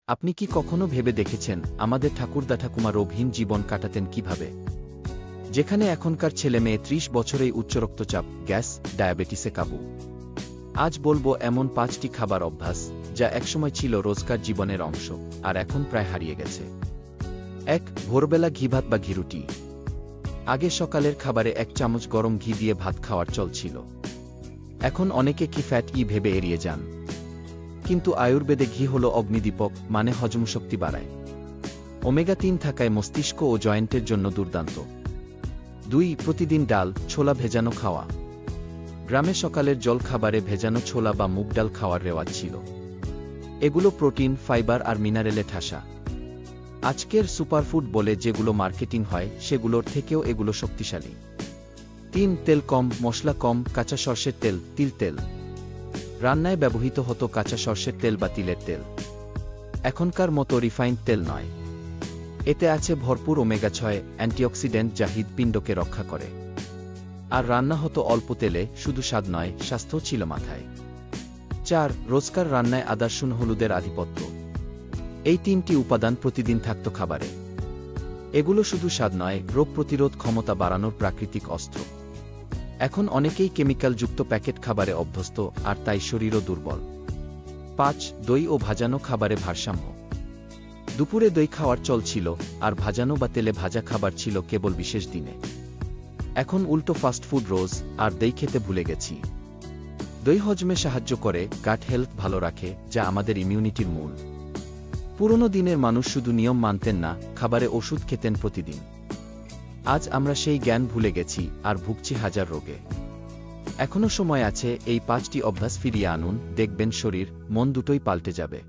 আপনি কি কখনো ভেবে দেখেছেন আমাদের ঠাকুরদা ঠাকুমা রোগহীন জীবন কাটাতেন কিভাবে? যেখানে এখনকার ছেলে মেয়ে ৩০ বছরেই উচ্চ রক্তচাপ, গ্যাস, ডায়াবেটিসে কাবু। আজ বলবো এমন ৫টি খাবার অভ্যাস যা একসময় ছিল রোজকার জীবনের অংশ, আর এখন প্রায় হারিয়ে গেছে। ১. ভোরবেলা ঘিভাত বা ঘিরুটি। আগে সকালের খাবারে ১ চামচ গরম ঘি দিয়ে ভাত খাওয়ার চল ছিল। এখন অনেকে কি ফ্যাট ভেবে এড়িয়ে যান। কিন্তু আয়ুর্বেদে ঘি হল অগ্নিদীপক, মানে হজমশক্তি বাড়ায়। ওমেগা-৩ থাকায় মস্তিষ্ক ও জয়েন্টের জন্য দুর্দান্ত। ২. প্রতিদিন ডাল, ছোলা ভেজানো খাওয়া। গ্রামে সকালের জল খাবারে ভেজানো ছোলা বা মুগ ডাল খাওয়ার রেওয়াজ ছিল। এগুলো প্রোটিন, ফাইবার আর মিনারেলে ঠাসা। আজকের সুপারফুড বলে যেগুলো মার্কেটিং হয় সেগুলোর থেকেও এগুলো শক্তিশালী। ৩. তেল কম, মশলা কম, কাঁচা সরষের তেল, তিল তেল। রান্নায় ব্যবহৃত হতো কাঁচা সরষের তেল বা তিলের তেল। এখনকার মতো রিফাইন্ড তেল নয়। এতে আছে ভরপুর ওমেগা-৬ অ্যান্টিঅক্সিডেন্ট যা হৃৎপিণ্ডকে রক্ষা করে। আর রান্না হতো অল্প তেলে, শুধু স্বাদ নয়, স্বাস্থ্যও ছিল মাথায়। ৪. রোজকার রান্নায় আদা, রসুন, হলুদের আধিপত্য। এই ৩টি উপাদান প্রতিদিন থাকত খাবারে। এগুলো শুধু স্বাদ নয়, রোগ প্রতিরোধ ক্ষমতা বাড়ানোর প্রাকৃতিক অস্ত্র। এখন অনেকেই কেমিক্যালযুক্ত প্যাকেট খাবারে অভ্যস্ত, আর তাই শরীরও দুর্বল। ৫. দই ও ভাজানো খাবারে ভারসাম্য। দুপুরে দই খাওয়ার চল ছিল, আর ভাজানো বা তেলে ভাজা খাবার ছিল কেবল বিশেষ দিনে। এখন উল্টো ফাস্টফুড রোজ, আর দই খেতে ভুলে গেছি। দই হজমে সাহায্য করে, গাট হেলথ ভালো রাখে, যা আমাদের ইমিউনিটির মূল। পুরনো দিনের মানুষ শুধু নিয়ম মানতেন না, খাবারে ওষুধ খেতেন প্রতিদিন। আজ আমরা সেই জ্ঞান ভুলে গেছি, আর ভুগছি হাজার রোগে। এখনো সময় আছে, এই ৫টি অভ্যাস ফিরিয়ে আনুন, দেখবেন শরীর, মন দুটোই পাল্টে যাবে।